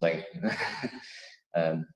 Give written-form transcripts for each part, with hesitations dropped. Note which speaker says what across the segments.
Speaker 1: like um,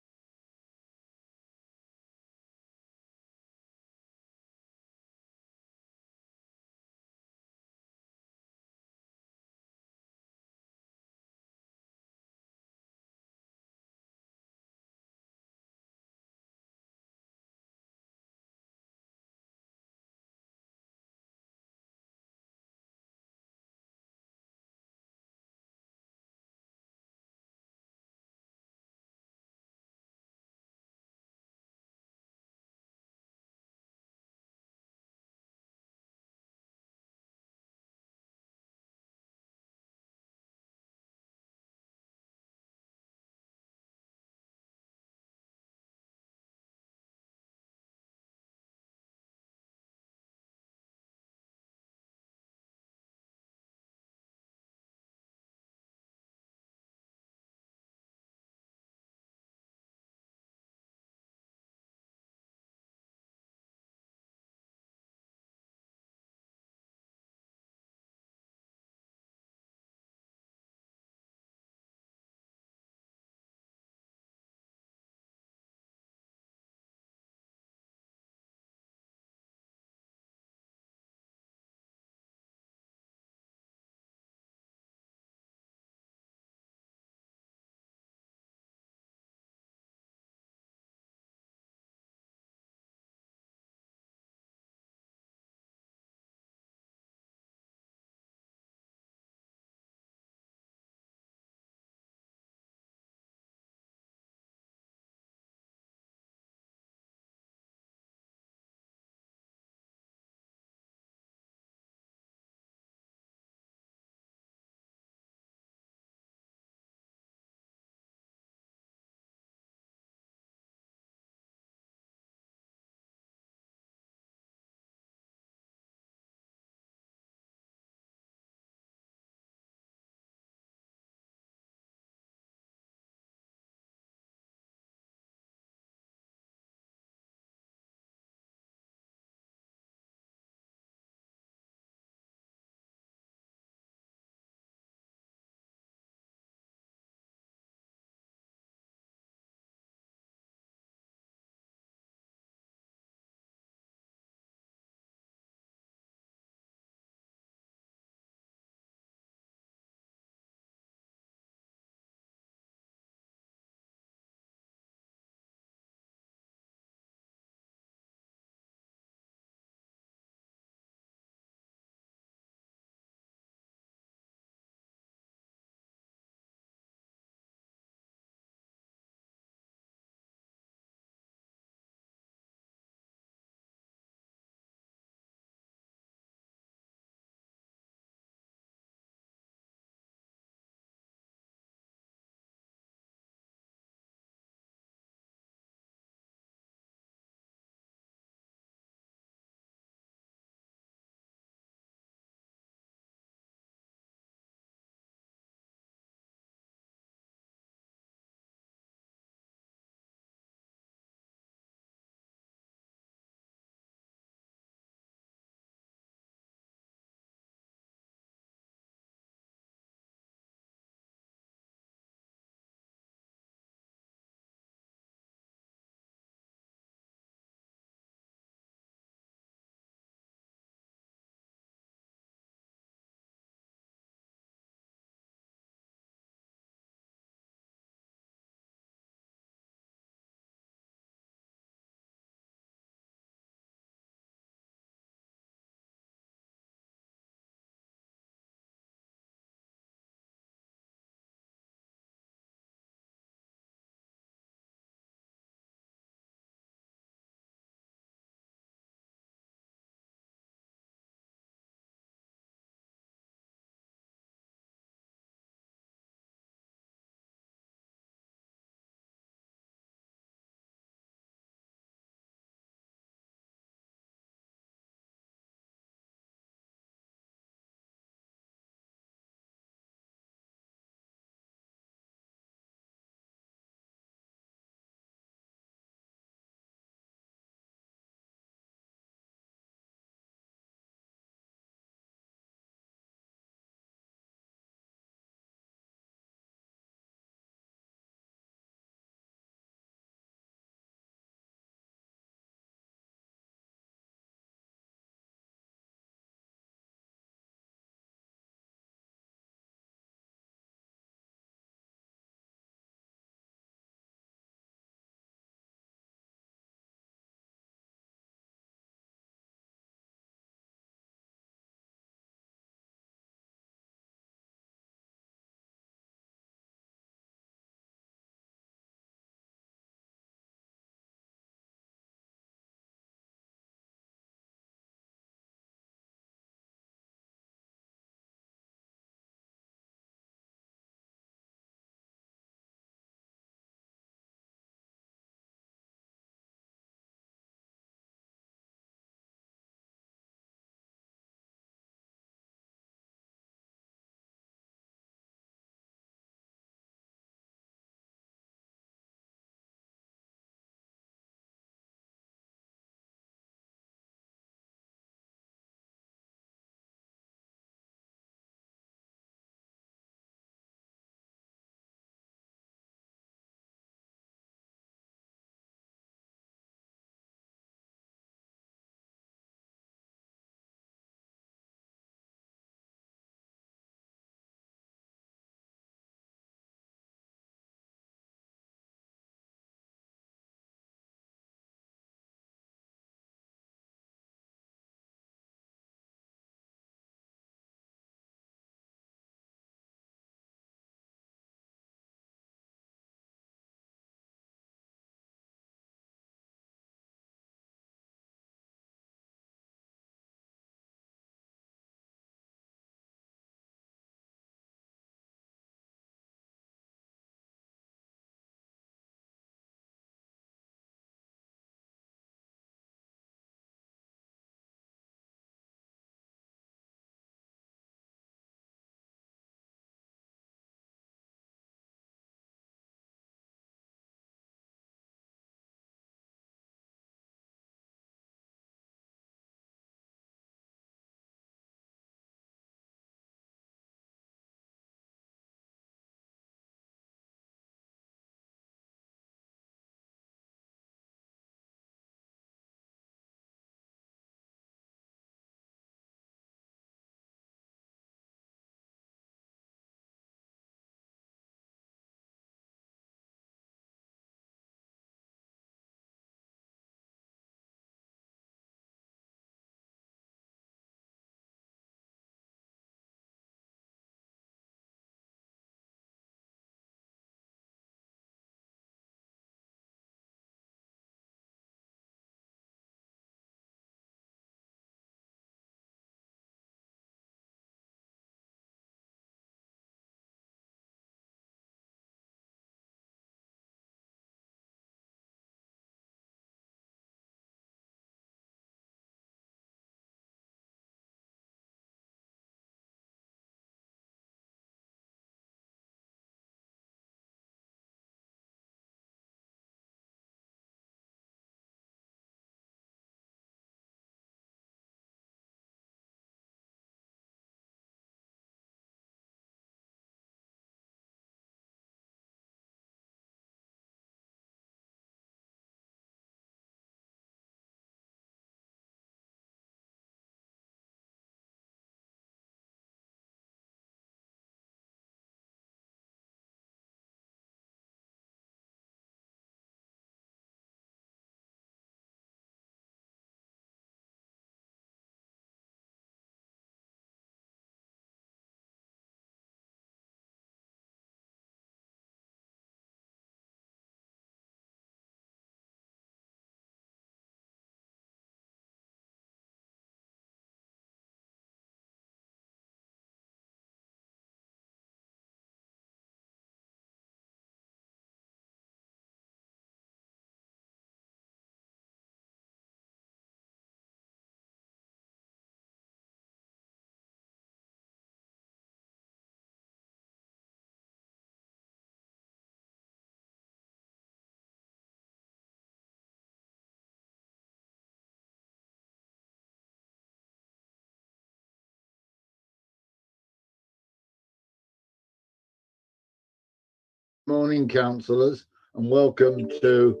Speaker 2: Morning, councillors, and welcome to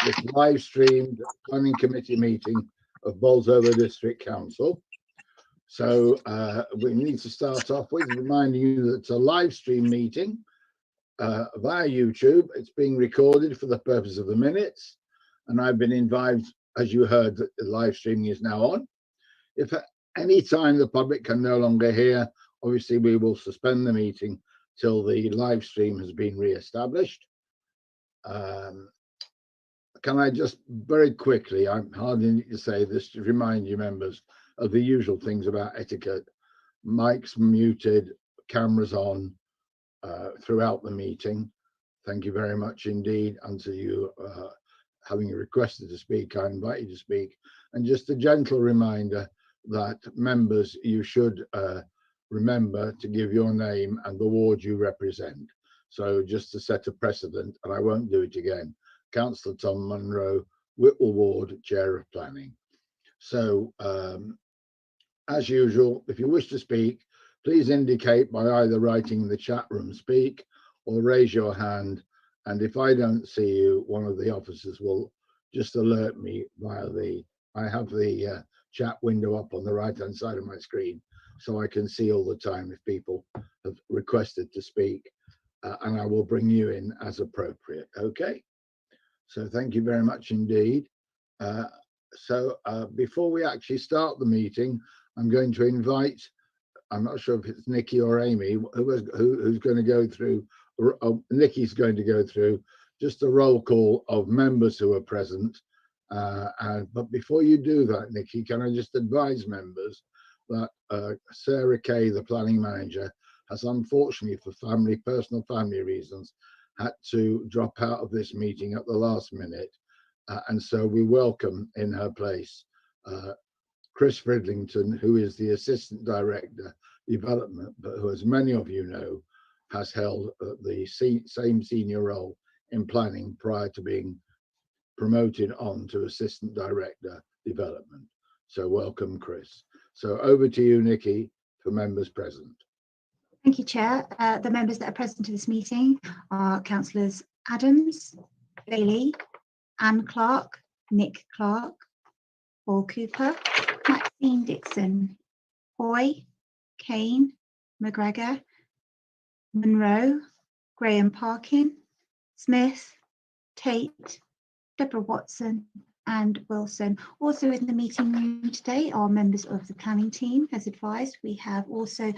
Speaker 2: this live streamed planning committee meeting of Bolsover District Council. So we need to start off with reminding you that it's a live stream meeting via YouTube. It's being recorded for the purpose of the minutes, and I've been advised, as you heard, that the live streaming is now on. If at any time the public can no longer hear, obviously we will suspend the meeting till the live stream has been re-established. Can I just very quickly, I hardly need to say this, to remind you members of the usual things about etiquette. Mics muted, cameras on throughout the meeting. Thank you very much indeed. Until you having requested to speak, I invite you to speak. And just a gentle reminder that members, you should remember to give your name and the ward you represent. So just to set a precedent, and I won't do it again. Councillor Tom Munro, Whitwell Ward, Chair of Planning. So as usual, if you wish to speak, please indicate by either writing in the chat room speak or raise your hand. And if I don't see you, one of the officers will just alert me via I have the chat window up on the right hand side of my screen, so I can see all the time if people have requested to speak, and I will bring you in as appropriate. Okay, so thank you very much indeed. So before we actually start the meeting, I'm going to invite, I'm not sure if it's Nikki or Amy, who's going to go through, Nikki's going to go through just a roll call of members who are present. But before you do that, Nikki, can I just advise members that Sarah Kay, the planning manager, has unfortunately for personal family reasons, had to drop out of this meeting at the last minute. And so we welcome in her place Chris Fridlington, who is the Assistant Director Development, but who, as many of you know, has held the same senior role in planning prior to being promoted on to Assistant Director Development. So welcome, Chris. So over to you, Nikki, for members present.
Speaker 3: Thank you, Chair. The members that are present to this meeting are Councillors Adams, Bailey, Anne Clark, Nick Clark, Paul Cooper, Maxine Dixon, Hoy, Kane, McGregor, Monroe, Graham Parkin, Smith, Tate, Deborah Watson and Wilson. Also in the meeting room today are members of the planning team, as advised. We have also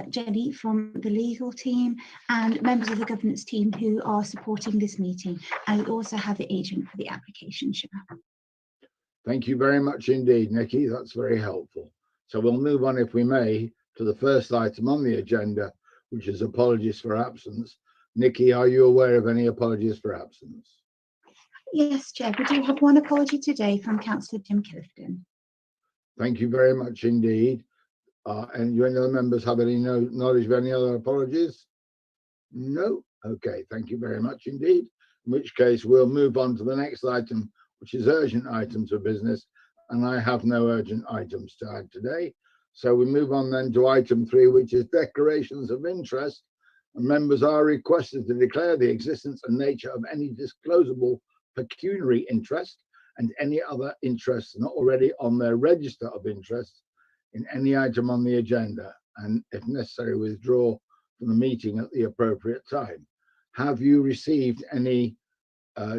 Speaker 3: Jenny from the legal team and members of the governance team who are supporting this meeting. And we also have the agent for the application, Chair.
Speaker 2: Thank you very much indeed, Nikki. That's very helpful. So we'll move on, if we may, to the first item on the agenda, which is apologies for absence. Nikki, are you aware of any apologies for absence?
Speaker 3: Yes, Chair, we do have one apology today from Councillor Jim Clifton.
Speaker 2: Thank you very much indeed. And do any other members have any knowledge of any other apologies? No? Okay, thank you very much indeed. In which case we'll move on to the next item, which is urgent items of business. And I have no urgent items to add today. So we move on then to item 3, which is declarations of interest. And members are requested to declare the existence and nature of any disclosable pecuniary interest and any other interests not already on their register of interests in any item on the agenda, and if necessary withdraw from the meeting at the appropriate time. Have you received any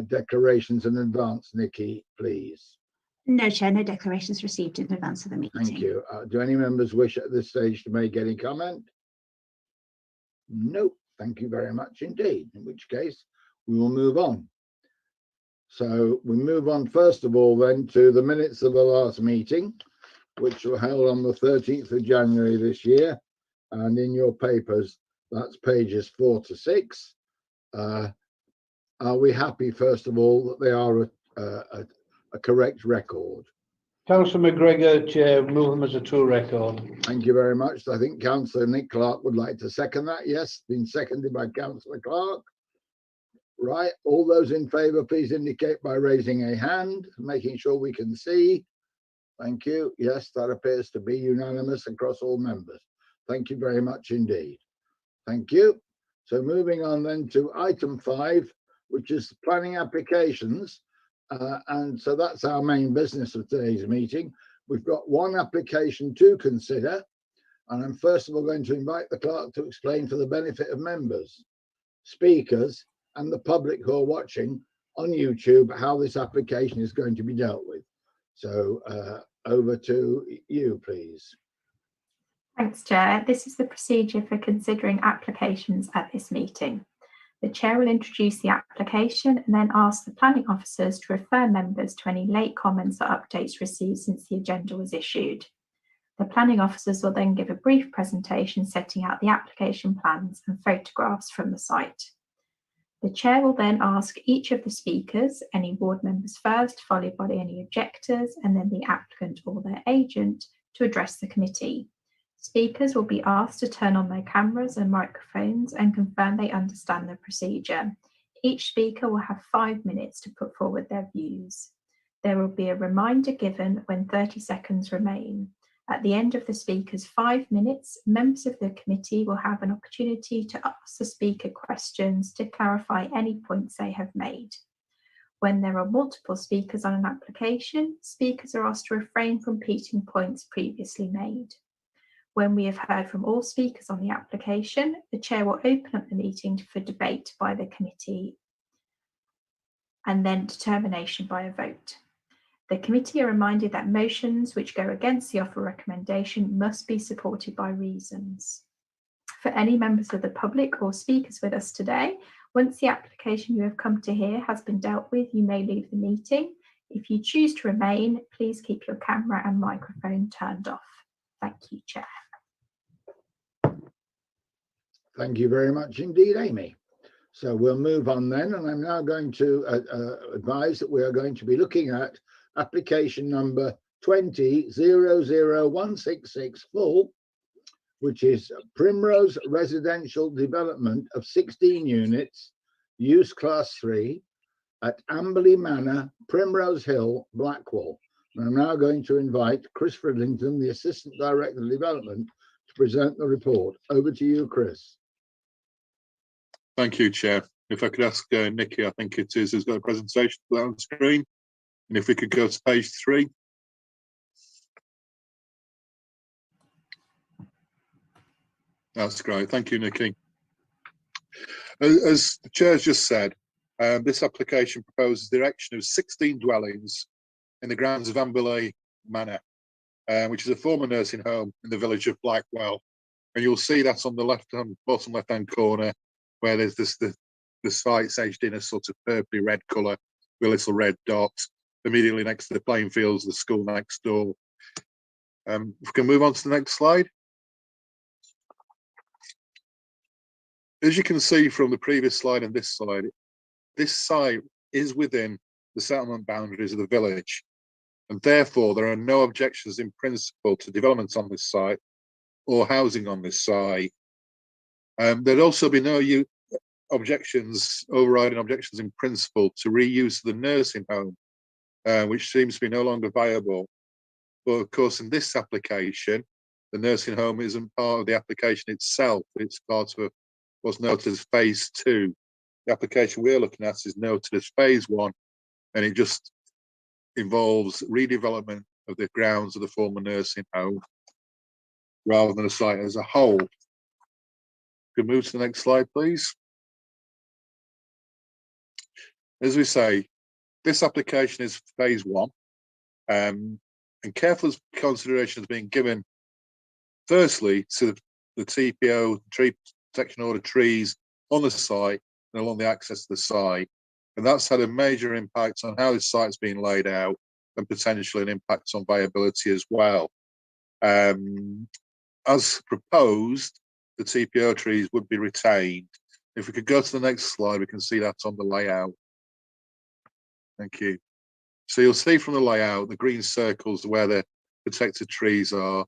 Speaker 2: declarations in advance, Nikki, please?
Speaker 3: No, Chair, no declarations received in advance of the meeting.
Speaker 2: Thank you. Do any members wish at this stage to make any comment? No, thank you very much indeed, in which case we will move on. So we move on first of all then to the minutes of the last meeting, which were held on the 13th of January this year. And in your papers, that's pages 4 to 6. Are we happy, first of all, that they are a correct record?
Speaker 4: Councillor McGregor, Chair, move them as a true record.
Speaker 2: Thank you very much. I think Councillor Nick Clark would like to second that. Yes, been seconded by Councillor Clark. Right, all those in favour, please indicate by raising a hand, making sure we can see. Thank you. Yes, that appears to be unanimous across all members. Thank you very much indeed. Thank you. So moving on then to item 5, which is planning applications. And so that's our main business of today's meeting. We've got one application to consider. And I'm first of all going to invite the clerk to explain for the benefit of members, speakers, and the public who are watching on YouTube how this application is going to be dealt with. So over to you, please.
Speaker 5: Thanks, Chair. This is the procedure for considering applications at this meeting. The Chair will introduce the application and then ask the planning officers to refer members to any late comments or updates received since the agenda was issued. The planning officers will then give a brief presentation setting out the application plans and photographs from the site. The Chair will then ask each of the speakers, any ward members first, followed by any objectors, and then the applicant or their agent to address the committee. Speakers will be asked to turn on their cameras and microphones and confirm they understand the procedure. Each speaker will have 5 minutes to put forward their views. There will be a reminder given when 30 seconds remain. At the end of the speaker's 5 minutes, members of the committee will have an opportunity to ask the speaker questions to clarify any points they have made. When there are multiple speakers on an application, speakers are asked to refrain from repeating points previously made. When we have heard from all speakers on the application, the Chair will open up the meeting for debate by the committee and then determination by a vote. The committee are reminded that motions which go against the offer recommendation must be supported by reasons. For any members of the public or speakers with us today, once the application you have come to hear has been dealt with, you may leave the meeting. If you choose to remain, please keep your camera and microphone turned off. Thank you, Chair.
Speaker 2: Thank you very much indeed, Amy. So we'll move on then, and I'm now going to advise that we are going to be looking at application number 20-00166 full, which is Primrose Residential Development of 16 units, use class 3 at Amberley Manor, Primrose Hill, Blackwall. And I'm now going to invite Chris Fridlington, the Assistant Director of Development, to present the report. Over to you, Chris.
Speaker 6: Thank you, Chair. If I could ask Nikki, I think it is, has got a presentation on the screen. And if we could go to page 3. That's great. Thank you, Nikki. As the Chair's just said, this application proposes the erection of 16 dwellings in the grounds of Amberley Manor, which is a former nursing home in the village of Blackwell. And you'll see that on the bottom left-hand corner, where there's the site's edged in a sort of purpley red colour with a little red dot immediately next to the playing fields, the school next door. If we can move on to the next slide. As you can see from the previous slide and this slide, this site is within the settlement boundaries of the village, and therefore there are no objections in principle to development on this site or housing on this site. There'd also be no overriding objections in principle to reuse of the nursing home, which seems to be no longer viable. But of course, in this application, the nursing home isn't part of the application itself. It's part of what's noted as phase 2. The application we're looking at is noted as phase 1, and it just involves redevelopment of the grounds of the former nursing home rather than a site as a whole. Can move to the next slide, please. As we say, this application is phase 1, and careful consideration is being given, firstly, to the TPO, tree protection order trees on the site and along the access to the site. And that's had a major impact on how this site's been laid out and potentially an impact on viability as well. As proposed, the TPO trees would be retained. If we could go to the next slide, we can see that on the layout. Thank you. So you'll see from the layout, the green circles where the protected trees are.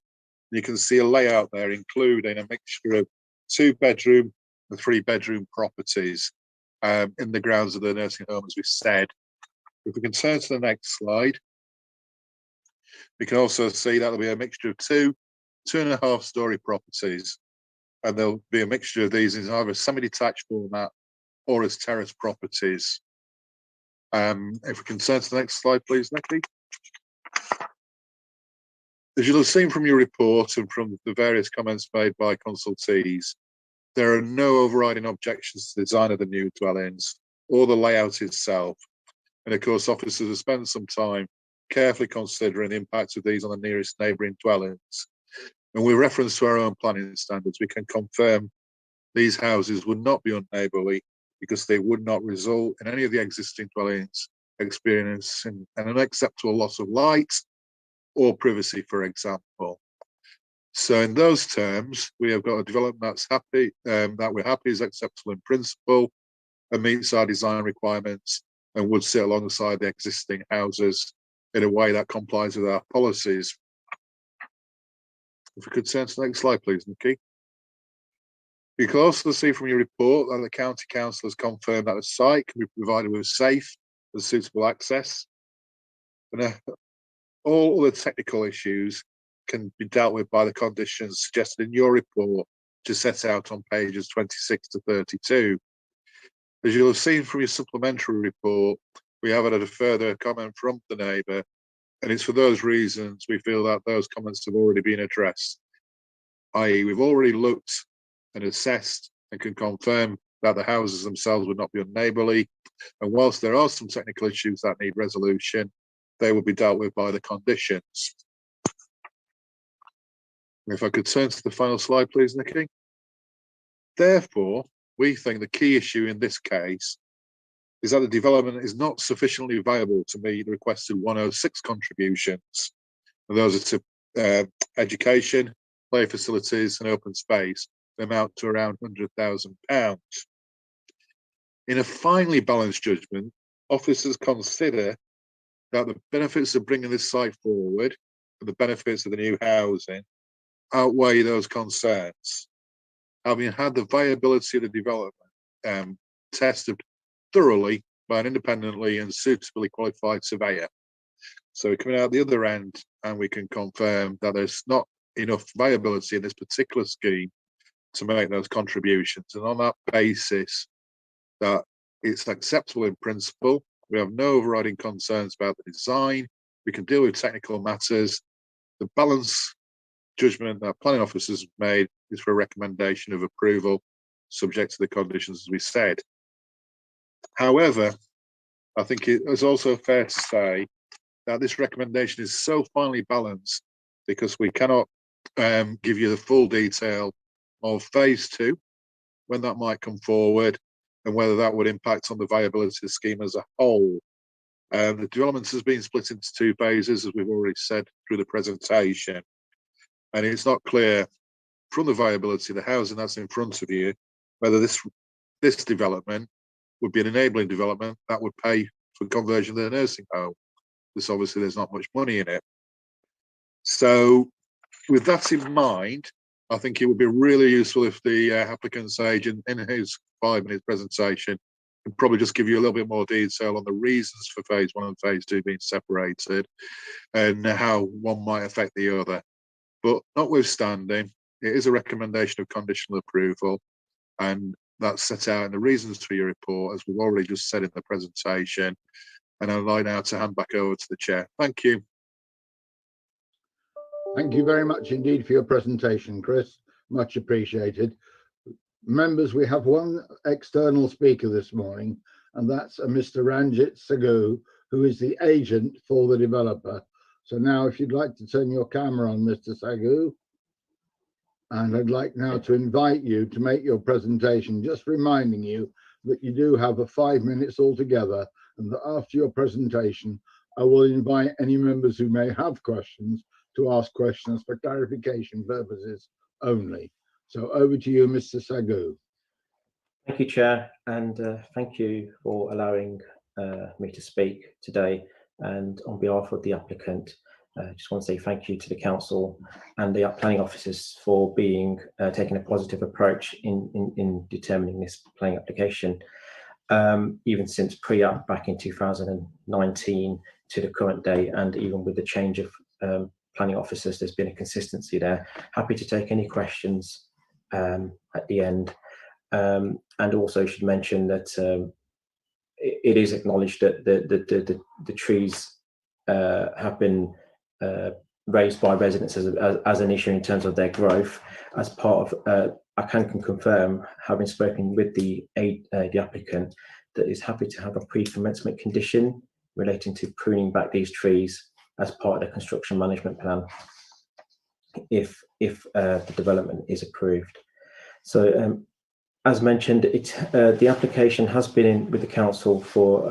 Speaker 6: You can see a layout there including a mixture of 2-bedroom and 3-bedroom properties in the grounds of the nursing home, as we said. If we can turn to the next slide, we can also see that'll be a mixture of 2.5-story properties. and there'll be a mixture of these in either semi-detached format or as terrace properties. If we can turn to the next slide, please, Nikki. As you'll have seen from your report and from the various comments made by consultees, there are no overriding objections to the design of the new dwellings or the layout itself. And of course, officers have spent some time carefully considering the impact of these on the nearest neighbouring dwellings. And with reference to our own planning standards, we can confirm these houses would not be unneighbourly because they would not result in any of the existing dwellings experiencing an unacceptable loss of light or privacy, for example. So in those terms, we have got a development that's happy, that we're happy is acceptable in principle and meets our design requirements and would sit alongside the existing houses in a way that complies with our policies. If we could turn to the next slide, please, Nikki. You can also see from your report that the County Council has confirmed that the site can be provided with safe and suitable access. And all other technical issues can be dealt with by the conditions suggested in your report, which is set out on pages 26 to 32. As you'll have seen from your supplementary report, we have had a further comment from the neighbour, and it's for those reasons we feel that those comments have already been addressed, i.e. we've already looked and assessed and can confirm that the houses themselves would not be unneighbourly, and whilst there are some technical issues that need resolution, they will be dealt with by the conditions. If I could turn to the final slide, please, Nikki. Therefore, we think the key issue in this case is that the development is not sufficiently viable to meet the requested 106 contributions. And those are to education, play facilities and open space. They amount to around £100,000. In a finely balanced judgment, officers consider that the benefits of bringing this site forward and the benefits of the new housing outweigh those concerns. Having had the viability of the development tested thoroughly by an independently and suitably qualified surveyor. So we're coming out the other end and we can confirm that there's not enough viability in this particular scheme to make those contributions. And on that basis, that it's acceptable in principle. We have no overriding concerns about the design. We can deal with technical matters. The balance judgment that planning officers have made is for a recommendation of approval, subject to the conditions as we said. However, I think it is also fair to say that this recommendation is so finely balanced because we cannot give you the full detail of phase 2, when that might come forward, and whether that would impact on the viability of the scheme as a whole. The development has been split into 2 phases, as we've already said through the presentation. And it's not clear from the viability of the housing that's in front of you, whether this development would be an enabling development that would pay for conversion to the nursing home. Because obviously there's not much money in it. So with that in mind, I think it would be really useful if the applicant's agent in his 5-minute presentation can probably just give you a little bit more detail on the reasons for phase 1 and phase 2 being separated and how one might affect the other. But notwithstanding, it is a recommendation of conditional approval, and that's set out in the reasons for your report, as we've already just said in the presentation. And I'd like now to hand back over to the chair. Thank you.
Speaker 2: Thank you very much indeed for your presentation, Chris. Much appreciated. Members, we have one external speaker this morning, and that's a Mr. Ranjit Sagu, who is the agent for the developer. So now if you'd like to turn your camera on, Mr. Sagu, and I'd like now to invite you to make your presentation, just reminding you that you do have a 5 minutes altogether, and that after your presentation, I will invite any members who may have questions to ask questions for clarification purposes only. So over to you, Mr. Sagu.
Speaker 7: Thank you, Chair, and thank you for allowing me to speak today. And on behalf of the applicant, I just want to say thank you to the council and the planning officers for being taking a positive approach in determining this planning application. Even since pre-app back in 2019 to the current day, and even with the change of planning officers, there's been a consistency there. Happy to take any questions at the end. And also should mention that it is acknowledged that the trees have been raised by residents as an issue in terms of their growth. As part of, I can confirm, having spoken with the applicant, that is happy to have a pre-commencement condition relating to pruning back these trees as part of the construction management plan, if the development is approved. So, as mentioned, the application has been in with the council for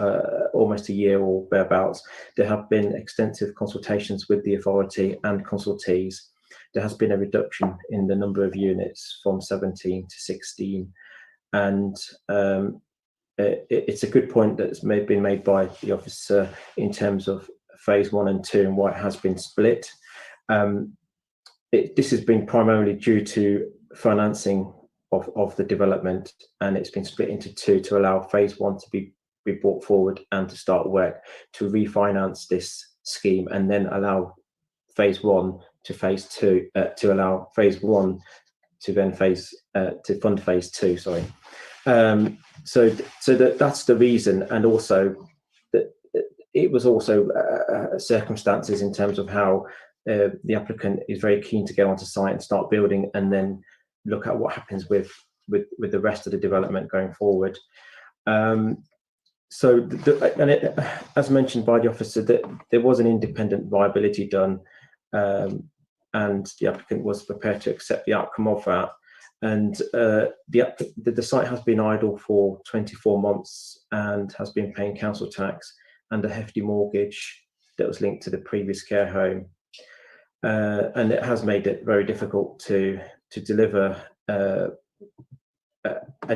Speaker 7: almost a year or thereabouts. There have been extensive consultations with the authority and consultees. There has been a reduction in the number of units from 17 to 16, and it's a good point that's been made by the officer in terms of phase 1 and 2 and why it has been split. This has been primarily due to financing of the development, and it's been split into 2 to allow phase 1 to be brought forward and to start work to refinance this scheme, and then allow phase 1 to phase 2 to allow phase 1 to then to fund phase 2. Sorry. So that's the reason, and also that it was also circumstances in terms of how the applicant is very keen to go onto site and start building, and then look at what happens with the rest of the development going forward. So, as mentioned by the officer, that there was an independent viability done, and the applicant was prepared to accept the outcome of that. And the site has been idle for 24 months and has been paying council tax and a hefty mortgage that was linked to the previous care home. And it has made it very difficult to deliver a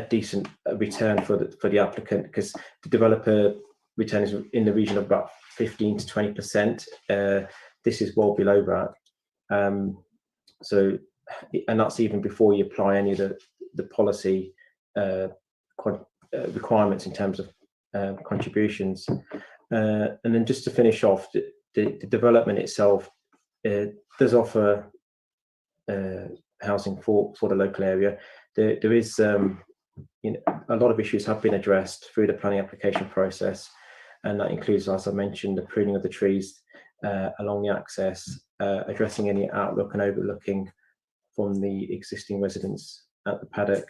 Speaker 7: decent return for the applicant, because the developer return is in the region of about 15 to 20%. This is well below that. So, and that's even before you apply any of the policy requirements in terms of contributions. And then just to finish off, the development itself does offer housing for the local area. There is a lot of issues have been addressed through the planning application process, and that includes, as I mentioned, the pruning of the trees along the access, addressing any outlook and overlooking from the existing residents at the paddock,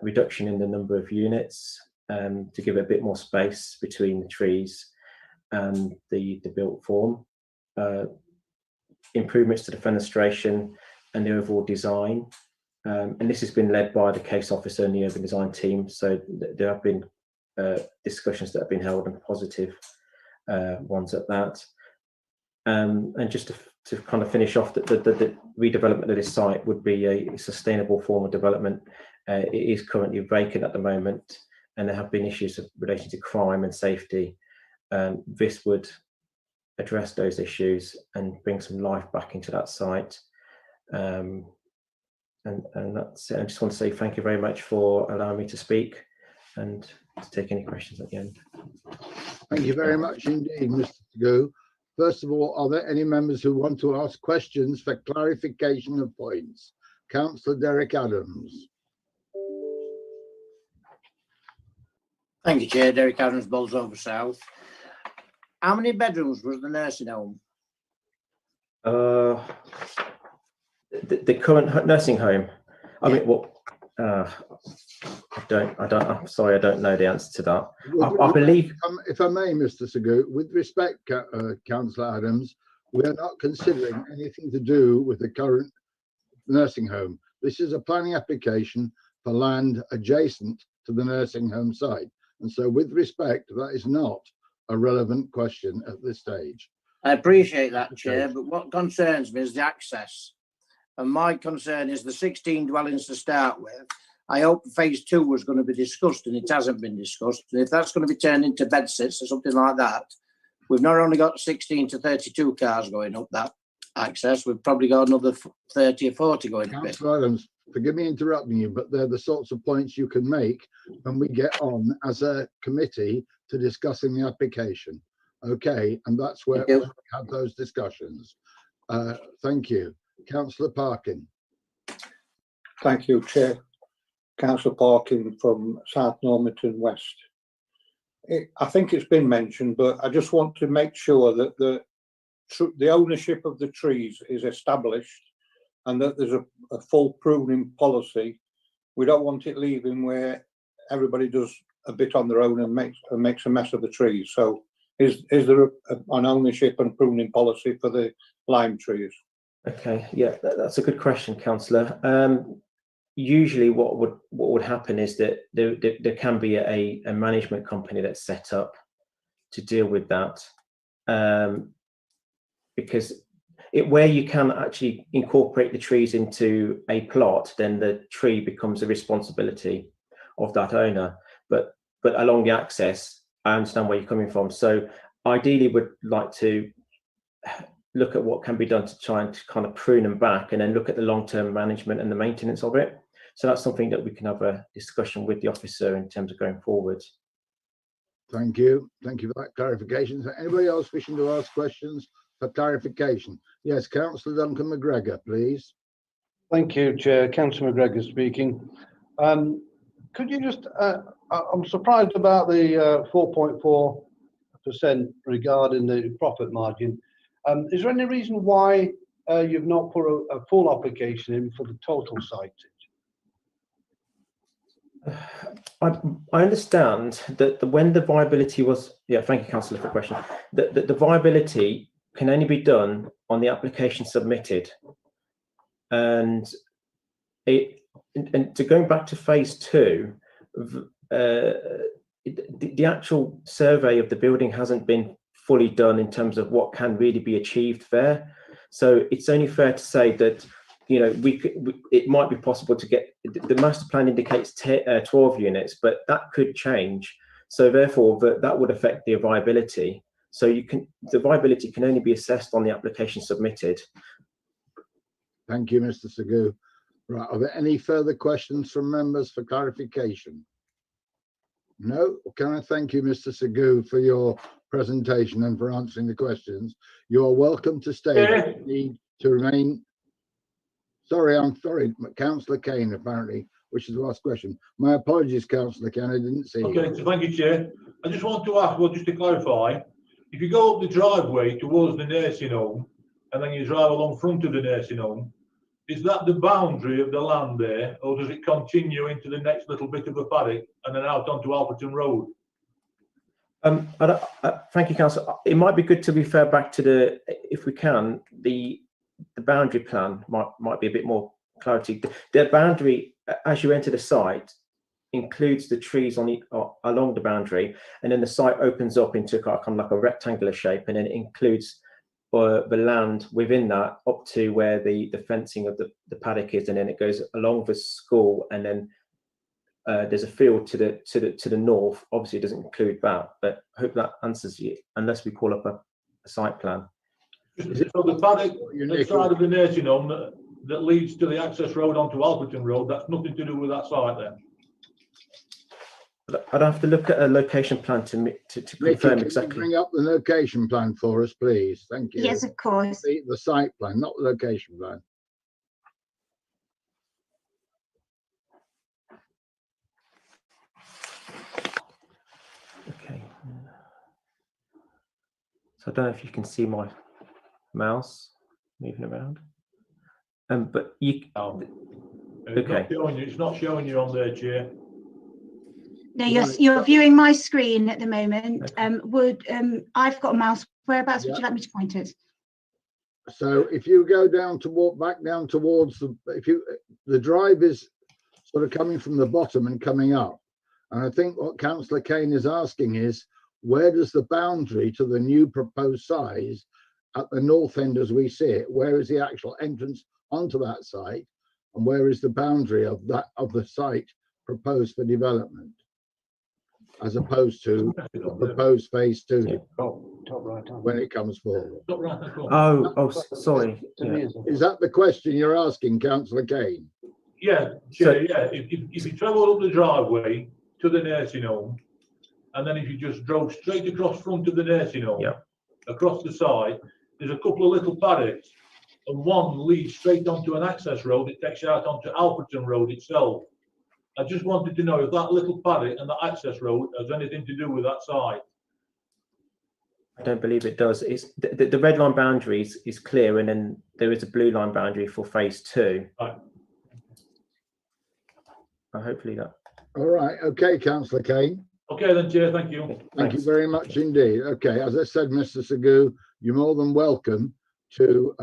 Speaker 7: reduction in the number of units to give it a bit more space between the trees and the built form, improvements to the fenestration and the overall design. And this has been led by the case officer and the urban design team. So there have been discussions that have been held, and positive ones at that. And just to kind of finish off, the redevelopment of this site would be a sustainable form of development. It is currently vacant at the moment, and there have been issues related to crime and safety. This would address those issues and bring some life back into that site. And that's it. I just want to say thank you very much for allowing me to speak and to take any questions at the end.
Speaker 2: Thank you very much indeed, Mr. Tagu. First of all, are there any members who want to ask questions for clarification of points? Councillor Derek Adams.
Speaker 8: Thank you, Chair. Derek Adams, Bolsover South. How many bedrooms was the nursing home?
Speaker 7: The current nursing home. I mean, what? I'm sorry, I don't know the answer to that. I believe,
Speaker 2: if I may, Mr. Tagu, with respect, Councillor Adams, we are not considering anything to do with the current nursing home. This is a planning application for land adjacent to the nursing home site, and so, with respect, that is not a relevant question at this stage.
Speaker 8: I appreciate that, Chair, but what concerns me is the access. And my concern is the 16 dwellings to start with. I hope phase 2 was going to be discussed, and it hasn't been discussed. And if that's going to be turned into bedsits or something like that, we've not only got 16 to 32 cars going up that access, we've probably got another 30 or 40 going up it.
Speaker 2: Councillor Adams, forgive me interrupting you, but they're the sorts of points you can make when we get on as a committee to discussing the application. Okay, and that's where we have those discussions. Thank you. Councillor Parkin.
Speaker 9: Thank you, Chair. Councillor Parkin from South Normanton West. I think it's been mentioned, but I just want to make sure that the ownership of the trees is established and that there's a full pruning policy. We don't want it leaving where everybody does a bit on their own and makes a mess of the trees. So is there an ownership and pruning policy for the lime trees?
Speaker 7: Okay, yeah, that's a good question, Councillor. Usually what would happen is that there can be a management company that's set up to deal with that, because where you can actually incorporate the trees into a plot, then the tree becomes the responsibility of that owner. But along the access, I understand where you're coming from. So ideally would like to look at what can be done to try and kind of prune them back, and then look at the long-term management and the maintenance of it. So that's something that we can have a discussion with the officer in terms of going forward.
Speaker 2: Thank you. Thank you for that clarification. So anybody else wishing to ask questions for clarification? Yes, Councillor Duncan McGregor, please.
Speaker 4: Thank you, Chair. Councillor McGregor speaking. Could you just, I'm surprised about the 4.4% regarding the profit margin. Is there any reason why you've not put a full application in for the total sitage?
Speaker 7: I understand that when the viability was, yeah, thank you, Councillor, for the question. The viability can only be done on the application submitted, and to going back to phase 2, the actual survey of the building hasn't been fully done in terms of what can really be achieved there. So it's only fair to say that, you know, it might be possible to get, the master plan indicates 12 units, but that could change. So therefore that would affect the viability. So the viability can only be assessed on the application submitted.
Speaker 2: Thank you, Mr. Sagoo. Right, are there any further questions from members for clarification? No? Can I thank you, Mr. Sagoo, for your presentation and for answering the questions. You are welcome to stay.
Speaker 10: Yeah.
Speaker 2: You need to remain. Sorry, I'm sorry. Councillor Kane apparently wishes to ask a question. My apologies, Councillor Kane, I didn't see you.
Speaker 10: Okay, so thank you, Chair. I just want to ask, well, just to clarify, if you go up the driveway towards the nursing home and then you drive along front of the nursing home, is that the boundary of the land there, or does it continue into the next little bit of a paddock and then out onto Alperton Road?
Speaker 7: Thank you, Councillor. It might be good to refer back to if we can, the boundary plan might be a bit more clarity. The boundary, as you enter the site, includes the trees on along the boundary, and then the site opens up into kind of like a rectangular shape, and then it includes the land within that up to where the fencing of the paddock is, and then it goes along the school, and then there's a field to the north. Obviously, it doesn't include that, but I hope that answers you. Unless we call up a site plan.
Speaker 10: So the paddock outside of the nursing home that leads to the access road onto Alperton Road, that's nothing to do with that site then?
Speaker 7: I'd have to look at a location plan to confirm exactly.
Speaker 2: Bring up the location plan for us, please. Thank you.
Speaker 3: Yes, of course.
Speaker 2: The site plan, not the location plan.
Speaker 7: Okay. So I don't know if you can see my mouse moving around. But you.
Speaker 10: No.
Speaker 7: Okay.
Speaker 10: It's not showing you on there, Chair.
Speaker 3: No, you're viewing my screen at the moment. Okay. I've got a mouse. Whereabouts would you like me to point it?
Speaker 2: So if you go down to back down towards the drive is sort of coming from the bottom and coming up. And I think what Councillor Kane is asking is, where does the boundary to the new proposed size at the north end as we see it, where is the actual entrance onto that site, and where is the boundary of the site proposed for development, as opposed to proposed phase 2?
Speaker 7: Yeah.
Speaker 4: Top right.
Speaker 2: When it comes forward.
Speaker 7: Oh, sorry. Yeah.
Speaker 2: Is that the question you're asking, Councillor Kane?
Speaker 10: Yeah, Chair, yeah. If you travel up the driveway to the nursing home, and then if you just drove straight across front of the nursing home,
Speaker 7: yeah,
Speaker 10: across the side, there's a couple of little paddocks and one leads straight onto an access road. It takes you out onto Alfreton Road itself. I just wanted to know if that little paddock and that access road has anything to do with that site.
Speaker 7: I don't believe it does. It's the red line boundary is clear, and then there is a blue line boundary for phase 2.
Speaker 10: Right.
Speaker 7: Hopefully that.
Speaker 2: All right, okay, councillor Kane.
Speaker 10: Okay then, Chair, thank you.
Speaker 2: Thank you very much indeed. Okay, as I said, Mr. Sagoo, you're more than welcome to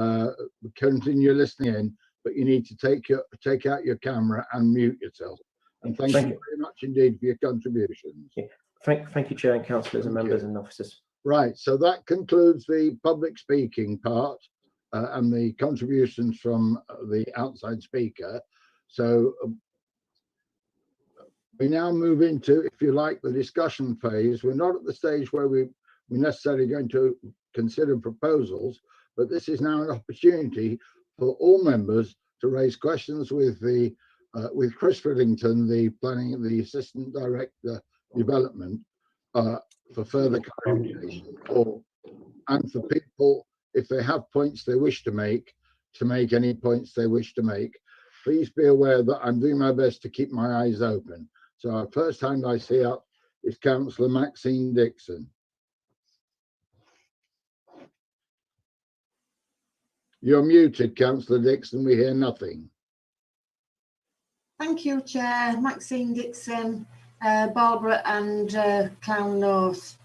Speaker 2: continue listening in, but you need to take out your camera and mute yourself. And thank you very much indeed for your contributions.
Speaker 7: Yeah. Thank you, Chair and councillors and members and officers.
Speaker 2: Right, so that concludes the public speaking part and the contributions from the outside speaker. So we now move into, if you like, the discussion phase. We're not at the stage where we're necessarily going to consider proposals, but this is now an opportunity for all members to raise questions with Chris Fridlington, the Assistant Director Development, for further clarification, and for people, if they have points they wish to make any points they wish to make. Please be aware that I'm doing my best to keep my eyes open. So our first hand I see up is Councillor Maxine Dixon. You're muted, Councillor Dixon. We hear nothing.
Speaker 11: Thank you, Chair. Maxine Dixon, Barbara and Clown North.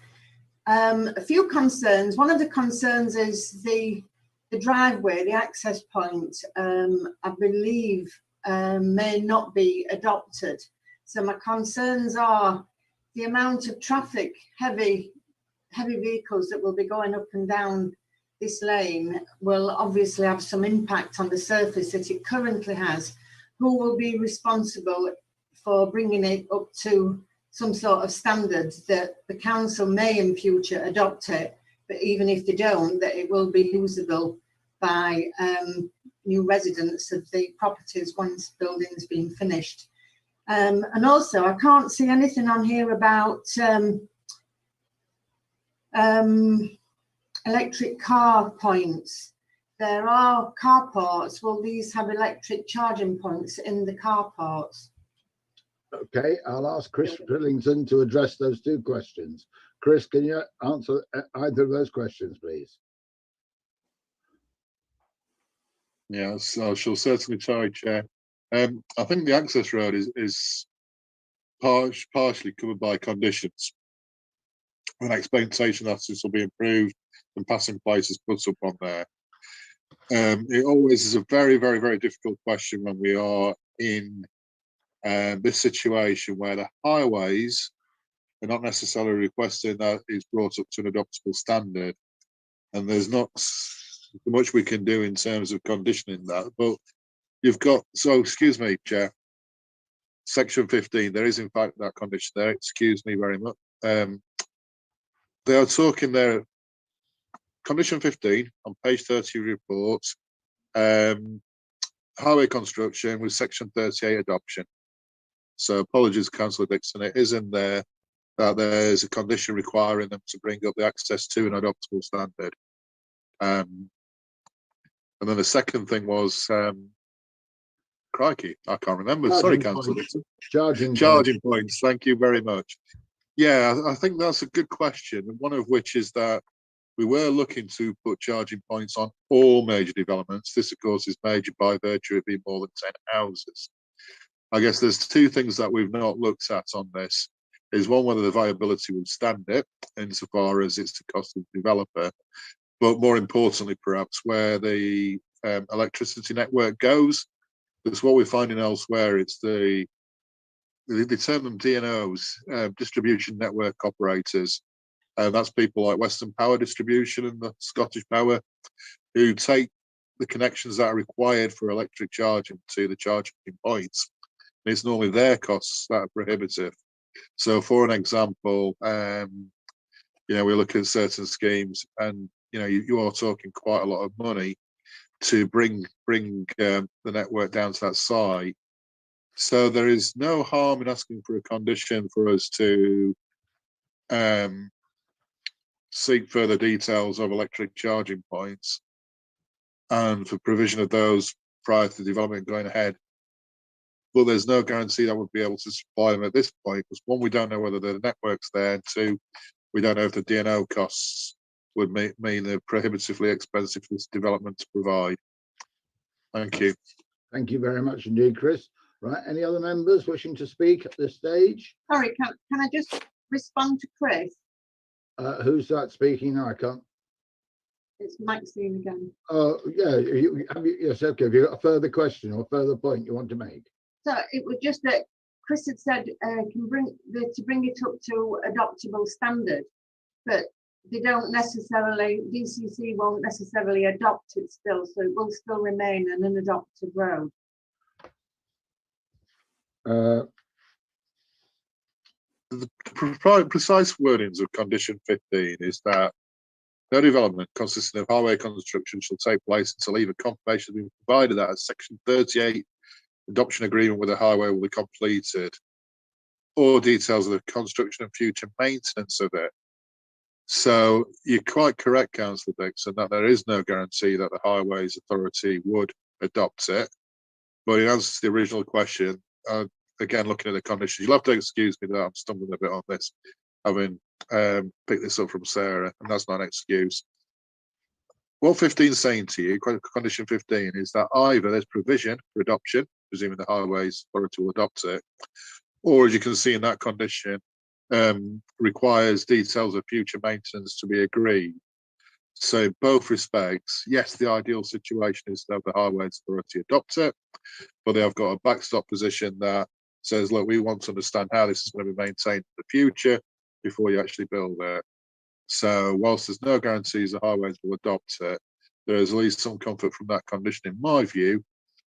Speaker 11: A few concerns. One of the concerns is the driveway, the access point, I believe may not be adopted. So my concerns are the amount of traffic, heavy vehicles that will be going up and down this lane will obviously have some impact on the surface that it currently has. Who will be responsible for bringing it up to some sort of standard that the council may in future adopt it, but even if they don't, that it will be usable by new residents of the properties once building's been finished. And also, I can't see anything on here about electric car points. There are carports. Will these have electric charging points in the carports?
Speaker 2: Okay, I'll ask Chris Fridlington to address those two questions. Chris, can you answer either of those questions, please?
Speaker 6: Yes, I shall certainly try, Chair. I think the access road is partially covered by conditions. An expectation that this will be improved and passing places put up on there. It always is a very, very, very difficult question when we are in this situation where the highways are not necessarily requesting that is brought up to an adoptable standard, and there's not much we can do in terms of conditioning that. But you've got, so excuse me, Chair, section 15, there is in fact that condition there, excuse me very much. They are talking there, condition 15 on page 30 report, highway construction with section 38 adoption. So apologies, Councillor Dixon, it is in there that there's a condition requiring them to bring up the access to an adoptable standard. And then the second thing was, crikey, I can't remember. Sorry, Councillor Dixon. Charging points. Thank you very much. Yeah, I think that's a good question, and one of which is that we were looking to put charging points on all major developments. This, of course, is major by virtue of being more than 10 houses. I guess there's two things that we've not looked at on this. Is one, whether the viability would stand it insofar as it's the cost of the developer, but more importantly, perhaps, where the electricity network goes. Because what we're finding elsewhere, it's they term them DNOs, distribution network operators. That's people like Western Power Distribution and the Scottish Power, who take the connections that are required for electric charging to the charging points. And it's normally their costs that are prohibitive. So, for an example, we look at certain schemes, and you are talking quite a lot of money to bring the network down to that site. So there is no harm in asking for a condition for us to seek further details of electric charging points. and for provision of those prior to the development going ahead. But there's no guarantee that we'll be able to supply them at this point, because one, we don't know whether the network's there, and two, we don't know if the DNO costs would mean they're prohibitively expensive for this development to provide. Thank you.
Speaker 2: Thank you very much indeed, Chris. Right, any other members wishing to speak at this stage?
Speaker 11: Sorry, can I just respond to Chris?
Speaker 2: Who's that speaking now? I can't.
Speaker 11: It's Maxine again.
Speaker 2: Oh, yeah, yes, okay. Have you got a further question or further point you want to make?
Speaker 11: So it was just that Chris had said to bring it up to adoptable standard, but they don't necessarily, DCC won't necessarily adopt it still, so it will still remain an unadopted road.
Speaker 6: The precise wordings of condition 15 is that no development consisting of highway construction shall take place until either confirmation has been provided that a section 38 adoption agreement with the highway will be completed, or details of the construction and future maintenance of it. So you're quite correct, Councillor Dixon, that there is no guarantee that the Highways Authority would adopt it. But in answer to the original question, again, looking at the conditions, you'll have to excuse me that I'm stumbling a bit on this, having picked this up from Sarah, and that's not an excuse. What 15 is saying to you, condition 15, is that either there's provision for adoption, presuming the Highways Authority will adopt it, or as you can see in that condition, requires details of future maintenance to be agreed. So in both respects, yes, the ideal situation is to have the Highways Authority adopt it, but they have got a backstop position that says, look, we want to understand how this is going to be maintained in the future before you actually build it. So whilst there's no guarantees the Highways will adopt it, there is at least some comfort from that condition, in my view,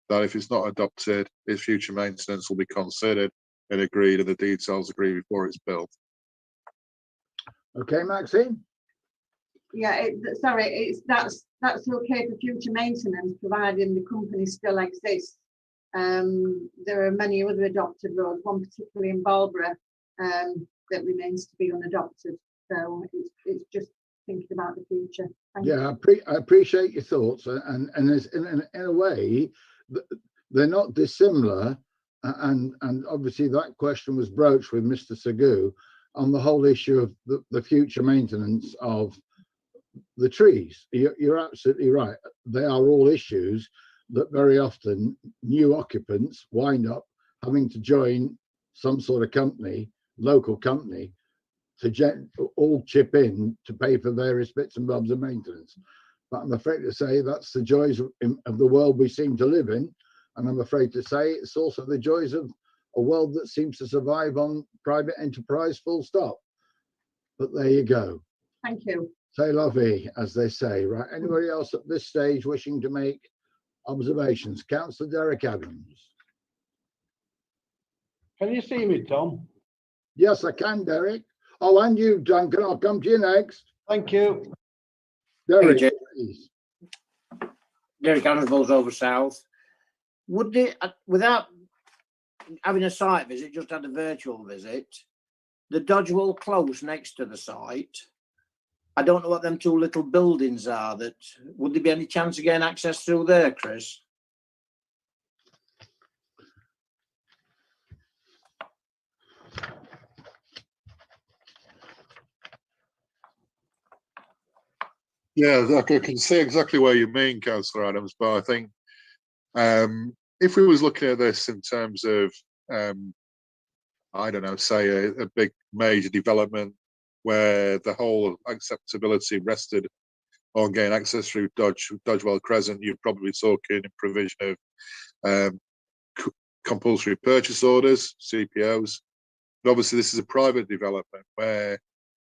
Speaker 6: that if it's not adopted, its future maintenance will be considered and agreed, and the details agreed before it's built.
Speaker 2: Okay, Maxine?
Speaker 11: Yeah, that's okay for future maintenance, providing the company still exists. There are many other adopted roads, one particularly in Balborough, that remains to be unadopted. So it's just thinking about the future. Thank you.
Speaker 2: I appreciate your thoughts, and in a way, they're not dissimilar, and obviously that question was broached with Mr. Sagu on the whole issue of the future maintenance of the trees. You're absolutely right. They are all issues that very often new occupants wind up having to join some sort of company, local company, to all chip in to pay for various bits and bobs of maintenance. But I'm afraid to say that's the joys of the world we seem to live in. And I'm afraid to say it's also the joys of a world that seems to survive on private enterprise, full stop. But there you go.
Speaker 11: Thank you.
Speaker 2: C'est la vie, as they say, right? Anybody else at this stage wishing to make observations? Councillor Derek Adams.
Speaker 4: Can you see me, Tom?
Speaker 2: Yes, I can, Derek. Oh, and you, Duncan. I'll come to you next.
Speaker 4: Thank you.
Speaker 2: Derek,
Speaker 8: Hey,
Speaker 2: please.
Speaker 8: Derek Adams, Bolsover South. Would they, without having a site visit, just had a virtual visit, the Dodgewell Close next to the site, I don't know what them two little buildings are. That would there be any chance of getting access through there, Chris?
Speaker 6: Yeah, I can see exactly where you mean, Councillor Adams, but I think if we was looking at this in terms of, I don't know, say a big major development where the whole acceptability rested on getting access through Dodgewell Crescent, you're probably talking provision of compulsory purchase orders, CPOs. But obviously this is a private development where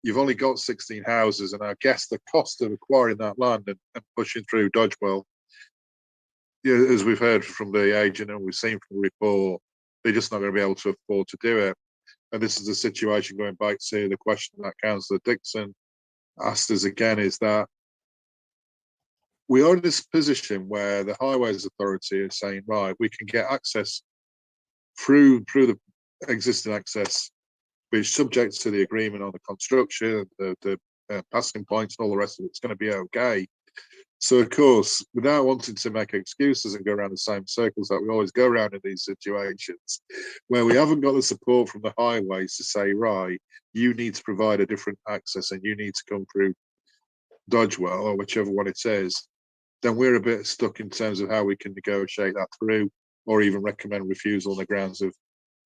Speaker 6: you've only got 16 houses, and I guess the cost of acquiring that land and pushing through Dodgewell, as we've heard from the agent and we've seen from the report, they're just not going to be able to afford to do it. And this is the situation, going back to the question that Councillor Dixon asked us again, is that we are in this position where the Highways Authority is saying, right, we can get access through the existing access, which subject to the agreement on the construction, the passing points and all the rest of it's going to be okay. So, of course, without wanting to make excuses and go around the same circles that we always go around in these situations, where we haven't got the support from the highways to say, right, you need to provide a different access and you need to come through Dodgewell or whichever one it is, then we're a bit stuck in terms of how we can negotiate that through or even recommend refusal on the grounds of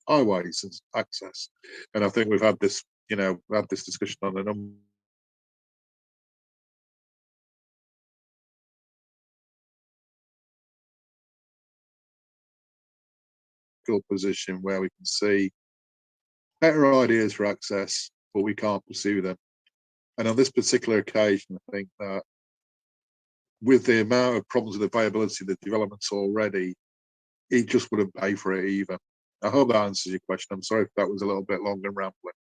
Speaker 6: highways and access. And I think we've had this, had this discussion on a number position where we can see better ideas for access, but we can't pursue them. And on this particular occasion, I think that with the amount of problems with availability of the developments already, it just wouldn't pay for it either. I hope that answers your question. I'm sorry if that was a little bit long and rambling.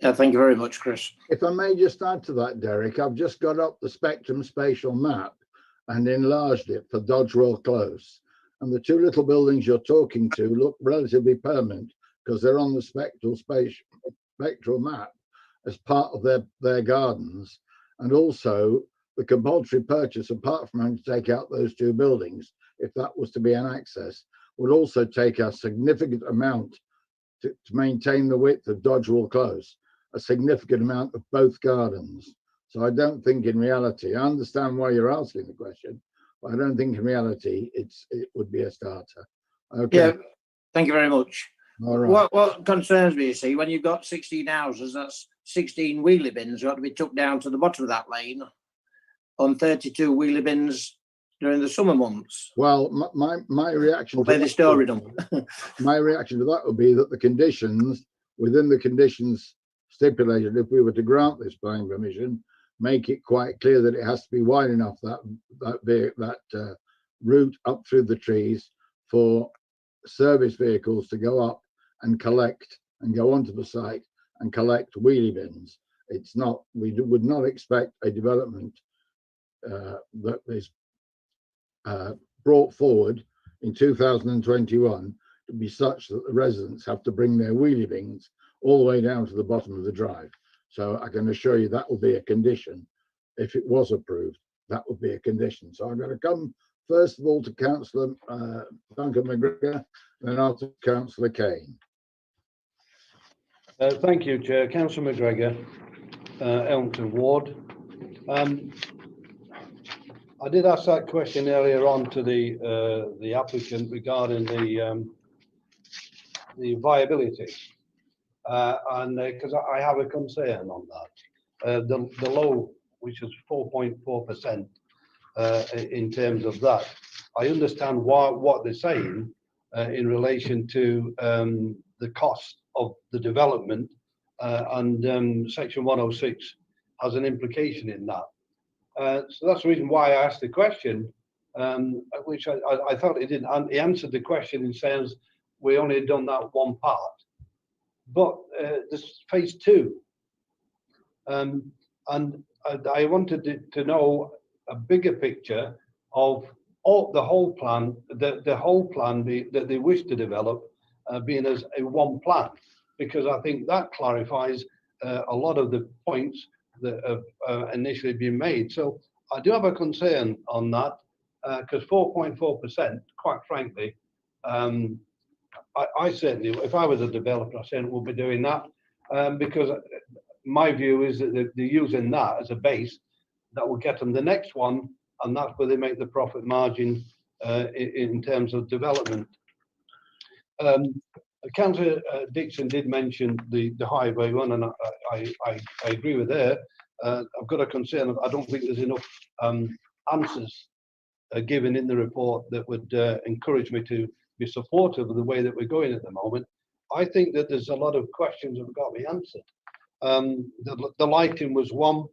Speaker 8: Yeah, thank you very much, Chris.
Speaker 2: If I may just add to that, Derek, I've just got up the Spectrum spatial map and enlarged it for Dodgewell Close. And the two little buildings you're talking to look relatively permanent because they're on the spectral map as part of their gardens. And also the compulsory purchase, apart from having to take out those two buildings, if that was to be an access, would also take a significant amount to maintain the width of Dodgewell Close, a significant amount of both gardens. So I don't think in reality, I understand why you're asking the question, but I don't think in reality it would be a starter. Okay.
Speaker 8: Yeah, thank you very much.
Speaker 2: All right.
Speaker 8: What concerns me, you see, when you've got 16 houses, that's 16 wheelie bins got to be took down to the bottom of that lane on 32 wheelie bins during the summer months.
Speaker 2: Well, my reaction
Speaker 8: to story
Speaker 2: my reaction to that would be that the conditions, within the conditions stipulated, if we were to grant this planning permission, make it quite clear that it has to be wide enough that route up through the trees for service vehicles to go up and collect and go onto the site and collect wheelie bins. It's not, we would not expect a development that is brought forward in 2021 to be such that the residents have to bring their wheelie bins all the way down to the bottom of the drive. So I can assure you that will be a condition. If it was approved, that would be a condition. So I'm going to come first of all to Councillor Duncan McGregor, then after Councillor Kane.
Speaker 4: Thank you, Chair. Councillor McGregor, Elmton Ward. I did ask that question earlier on to the applicant regarding the viability, and because I have a concern on that, the low, which is 4.4% in terms of that. I understand what they're saying in relation to the cost of the development, and Section 106 has an implication in that. So that's the reason why I asked the question, which I thought he answered the question in saying we only done that one part. But this phase 2, and I wanted to know a bigger picture of the whole plan, the whole plan that they wish to develop being as a one plan, because I think that clarifies a lot of the points that have initially been made. So I do have a concern on that, because 4.4%, quite frankly, I certainly, if I was a developer, I certainly would be doing that, because my view is that they're using that as a base that will get them the next one, and that's where they make the profit margin in terms of development. Councillor Dixon did mention the highway one, and I agree with her. I've got a concern of, I don't think there's enough answers given in the report that would encourage me to be supportive of the way that we're going at the moment. I think that there's a lot of questions that have got to be answered. The lighting was one.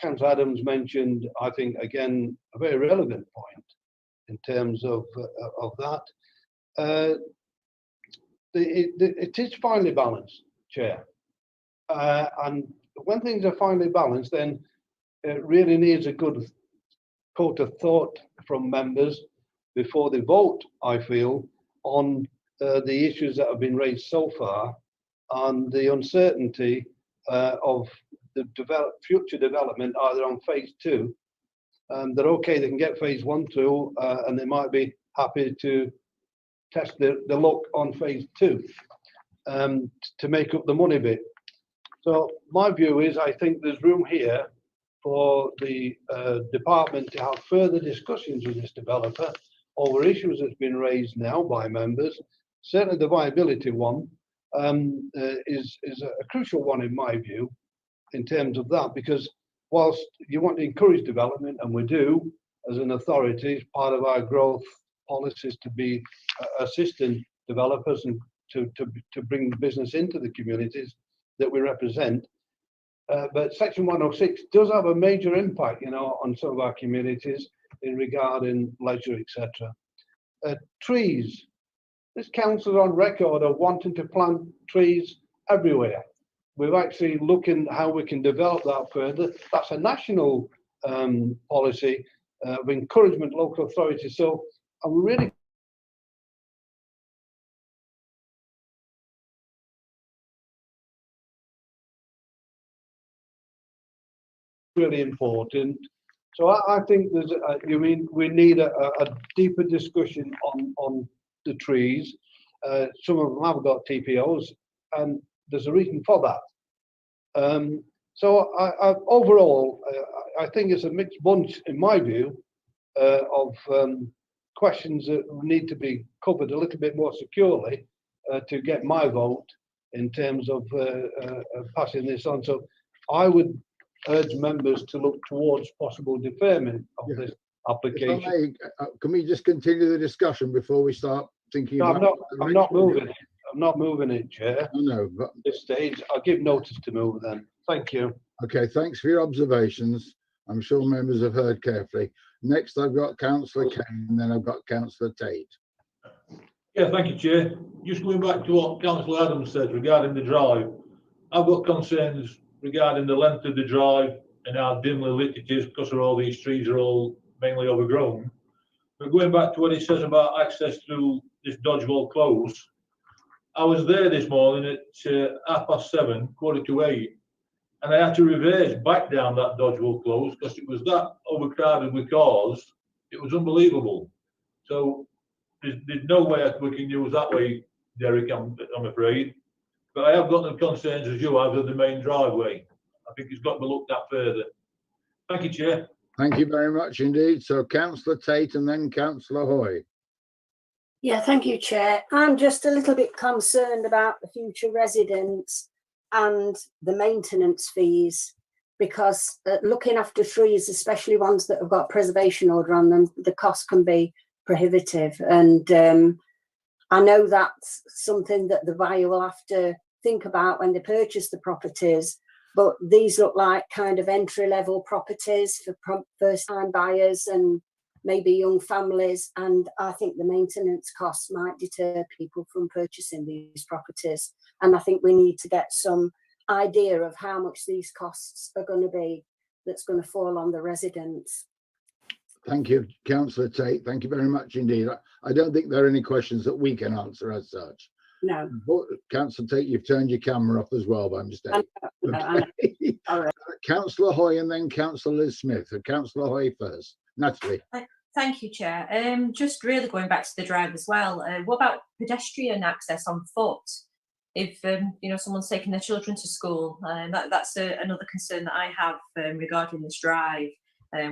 Speaker 4: Councillor Adams mentioned, I think, again, a very relevant point in terms of that. It is finely balanced, Chair. And when things are finely balanced, then it really needs a good coat of thought from members before they vote, I feel, on the issues that have been raised so far and the uncertainty of the future development, either on phase 2 they're okay, they can get phase 1 through, and they might be happy to test the luck on phase 2 to make up the money bit. So my view is, I think there's room here for the department to have further discussions with this developer over issues that's been raised now by members. Certainly the viability one is a crucial one in my view, in terms of that, because whilst you want to encourage development, and we do as an authority, part of our growth policies to be assisting developers and to bring business into the communities that we represent. But Section 106 does have a major impact, you know, on some of our communities in regarding leisure, etc. Trees. This council is on record of wanting to plant trees everywhere. We're actually looking how we can develop that further. That's a national policy of encouragement local authorities. So I'm really important. So I think there's we need a deeper discussion on the trees. Some of them have got TPOs, and there's a reason for that. So overall, I think it's a mixed bunch, in my view, of questions that need to be covered a little bit more securely to get my vote in terms of passing this on. So I would urge members to look towards possible deferment of this application.
Speaker 2: Can we just continue the discussion before we start thinking
Speaker 4: No,
Speaker 2: about
Speaker 4: I'm not moving it. I'm not moving it, Chair.
Speaker 2: No, but
Speaker 4: At this stage, I'll give notice to move then. Thank you.
Speaker 2: okay, thanks for your observations. I'm sure members have heard carefully. Next, I've got Councillor Kane, and then I've got Councillor Tate.
Speaker 10: Yeah, thank you, Chair. Just going back to what Councillor Adams said regarding the drive, I've got concerns regarding the length of the drive and how dimly lit it is because of all these trees are all mainly overgrown. But going back to what it says about access through this Dodgewell Close, I was there this morning at 7:30, 7:45, and I had to reverse back down that Dodgewell Close because it was that overcrowded with cars. It was unbelievable. So there's no way we can use that way, Derek, I'm afraid. But I have got the concerns as you have of the main driveway. I think it's got to be looked at further. Thank you, Chair.
Speaker 2: Thank you very much indeed. So Councillor Tate and then Councillor Hoy.
Speaker 12: Yeah, thank you, Chair. I'm just a little bit concerned about the future residents and the maintenance fees, because looking after trees, especially ones that have got preservation order on them, the cost can be prohibitive. And I know that's something that the buyer will have to think about when they purchase the properties, but these look like kind of entry-level properties for first-time buyers and maybe young families, and I think the maintenance costs might deter people from purchasing these properties. And I think we need to get some idea of how much these costs are going to be that's going to fall on the residents.
Speaker 2: Thank you, Councillor Tate. Thank you very much indeed. I don't think there are any questions that we can answer as such.
Speaker 12: No.
Speaker 2: Councillor Tate, you've turned your camera off as well by mistake.
Speaker 12: I know. All right.
Speaker 2: Councillor Hoy and then Councillor Liz Smith. Councillor Hoy first. Natalie.
Speaker 13: Thank you, Chair. Just really going back to the drive as well. What about pedestrian access on foot? If someone's taking their children to school, that's another concern that I have regarding this drive,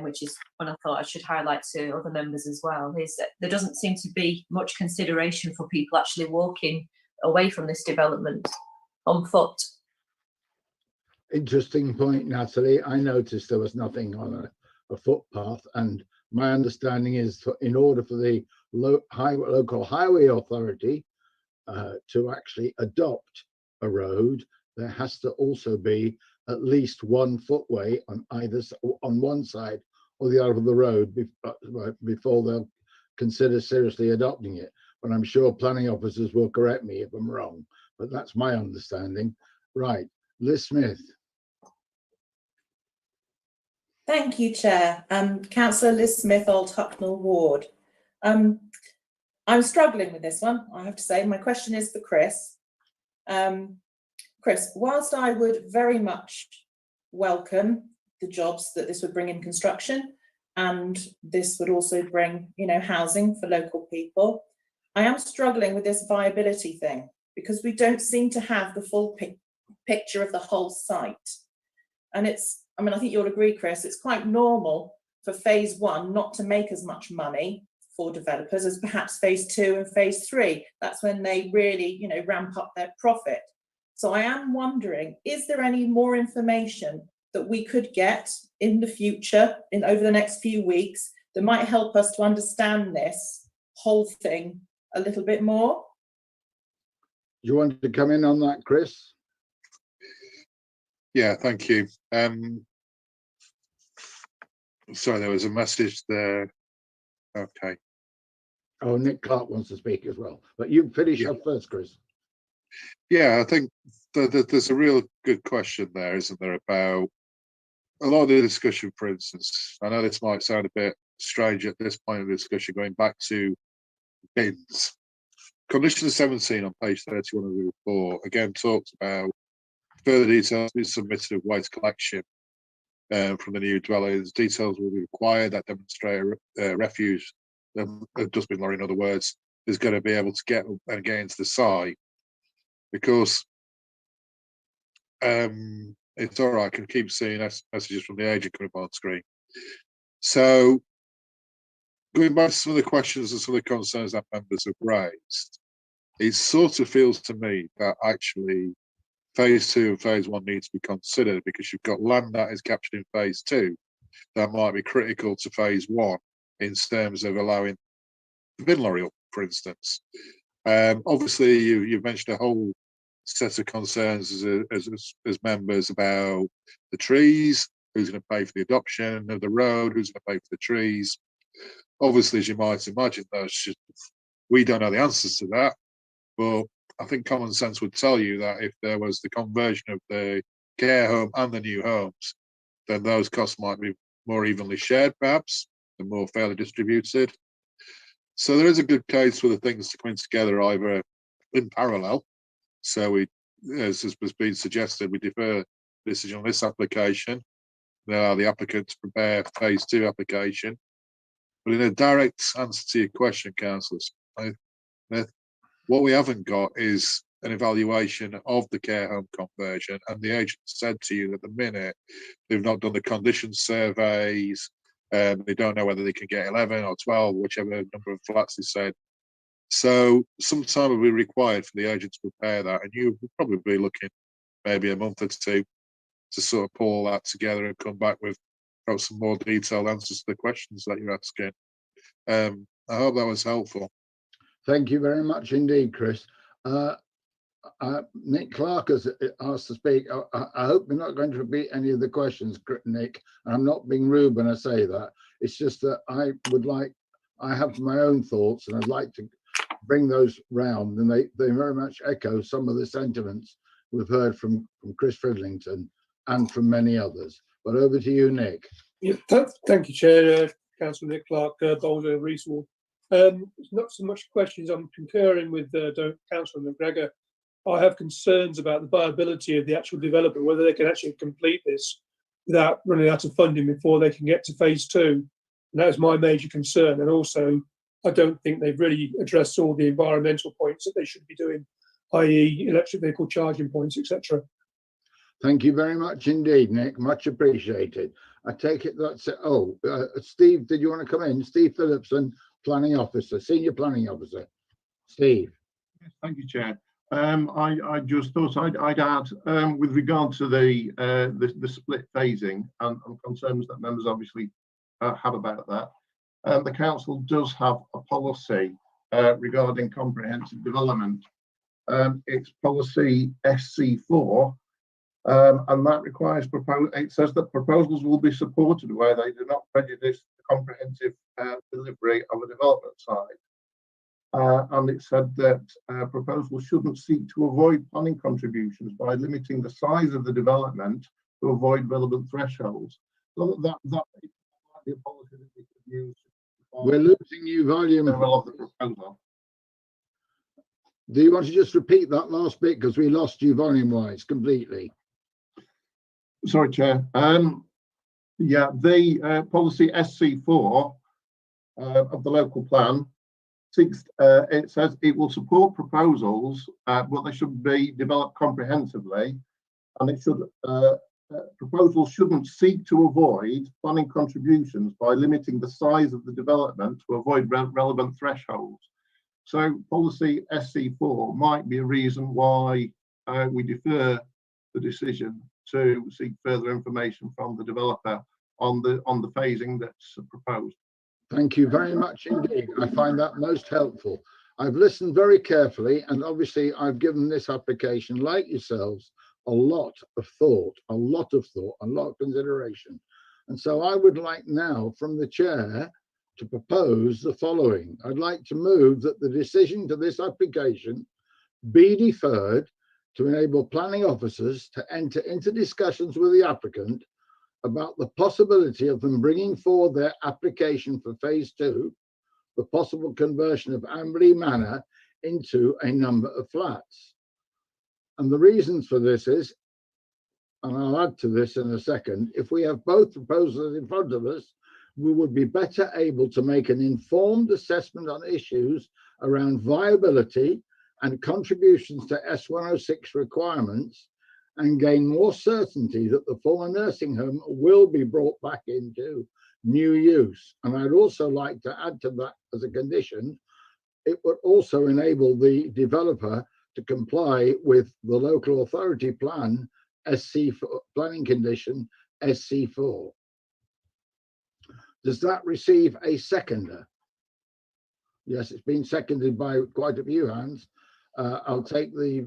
Speaker 13: which is one I thought I should highlight to other members as well. Is that there doesn't seem to be much consideration for people actually walking away from this development on foot.
Speaker 2: Interesting point, Natalie. I noticed there was nothing on a footpath, and my understanding is in order for the local highway authority to actually adopt a road, there has to also be at least one footway on one side or the other of the road before they'll consider seriously adopting it. But I'm sure planning officers will correct me if I'm wrong, but that's my understanding. Right, Liz Smith.
Speaker 14: Thank you, Chair. Councillor Liz Smith, Old Hucknall Ward. I'm struggling with this one, I have to say. My question is for Chris. Chris, whilst I would very much welcome the jobs that this would bring in construction, and this would also bring, housing for local people. I am struggling with this viability thing because we don't seem to have the full picture of the whole site. And I think you'll agree, Chris, it's quite normal for phase 1 not to make as much money for developers as perhaps phase 2 and phase 3. That's when they really, ramp up their profit. So I am wondering, is there any more information that we could get in the future, over the next few weeks, that might help us to understand this whole thing a little bit more?
Speaker 2: Do you want to come in on that, Chris?
Speaker 6: Yeah, thank you. Sorry, there was a message there. Okay.
Speaker 2: Oh, Nick Clark wants to speak as well, but you finish up first, Chris.
Speaker 6: Yeah, I think there's a real good question there, isn't there, about a lot of the discussion, for instance. I know this might sound a bit strange at this point of the discussion, going back to bins. Condition 17 on page 31 of the report again talks about further details being submitted of waste collection from the new dwellings. Details will be required that demonstrate refuse, a dustbin lorry, in other words, is going to be able to get and get into the site. Because it's all right, I can keep seeing messages from the agent coming up on screen. So going back to some of the questions and some of the concerns that members have raised, it sort of feels to me that actually phase 2 and phase 1 need to be considered, because you've got land that is captured in phase 2 that might be critical to phase 1 in terms of allowing the bin lorry up, for instance. Obviously, you've mentioned a whole set of concerns as members about the trees, who's going to pay for the adoption of the road, who's going to pay for the trees. Obviously, as you might imagine, we don't know the answers to that, but I think common sense would tell you that if there was the conversion of the care home and the new homes, then those costs might be more evenly shared, perhaps, and more fairly distributed. So there is a good case for the things to come in together either in parallel. So we, as has been suggested, we defer the decision on this application, and allow the applicant to prepare phase 2 application. But in a direct answer to your question, councillors, what we haven't got is an evaluation of the care home conversion, and the agent said to you at the minute they've not done the condition surveys, they don't know whether they can get 11 or 12, whichever number of flats they said. So some time will be required for the agent to prepare that, and you will probably be looking maybe a month or two to sort of pull that together and come back with perhaps some more detailed answers to the questions that you're asking. I hope that was helpful.
Speaker 2: Thank you very much indeed, Chris. Nick Clark has asked to speak. I hope we're not going to repeat any of the questions, Nick. I'm not being rude when I say that. It's just that I have my own thoughts, and I'd like to bring those round, and they very much echo some of the sentiments we've heard from Chris Fridlington and from many others. But over to you, Nick.
Speaker 15: Yeah, thank you, Chair. Councillor Nick Clark, Boulder, Reeswall. Not so much questions. I'm concurring with Councillor McGregor. I have concerns about the viability of the actual development, whether they can actually complete this without running out of funding before they can get to phase 2. And that is my major concern. And also, I don't think they've really addressed all the environmental points that they should be doing, i.e. electric vehicle charging points, etc.
Speaker 2: Thank you very much indeed, Nick. Much appreciated. I take it that's it. Oh, Steve, did you want to come in? Steve Phillipson, Planning Officer, Senior Planning Officer. Steve.
Speaker 16: Thank you, Chair. I just thought I'd add, with regard to the split phasing and concerns that members obviously have about that, the council does have a policy regarding comprehensive development. It's policy SC4, and that requires it says that proposals will be supported where they do not prejudice the comprehensive delivery of a development site. And it said that proposals shouldn't seek to avoid planning contributions by limiting the size of the development to avoid relevant thresholds. So that might be a policy that we could use.
Speaker 2: We're losing you volume.
Speaker 16: Of the proposal.
Speaker 2: Do you want to just repeat that last bit, because we lost you volume-wise completely?
Speaker 16: Sorry, Chair. Yeah, the policy SC4 of the local plan seeks, it says it will support proposals, but they should be developed comprehensively, and it should proposals shouldn't seek to avoid planning contributions by limiting the size of the development to avoid relevant thresholds. So policy SC4 might be a reason why we defer the decision to seek further information from the developer on the phasing that's proposed.
Speaker 2: Thank you very much indeed. I find that most helpful. I've listened very carefully, and obviously I've given this application, like yourselves, a lot of thought, a lot of consideration. And so I would like now from the chair to propose the following. I'd like to move that the decision to this application be deferred to enable planning officers to enter into discussions with the applicant about the possibility of them bringing forward their application for phase 2, the possible conversion of Amberley Manor into a number of flats. And the reasons for this is, and I'll add to this in a second, if we have both proposals in front of us, we would be better able to make an informed assessment on issues around viability and contributions to S106 requirements, and gain more certainty that the former nursing home will be brought back into new use. And I'd also like to add to that as a condition, it would also enable the developer to comply with the local authority plan SC4, planning condition SC4. Does that receive a seconder? Yes, it's been seconded by quite a few hands. I'll take the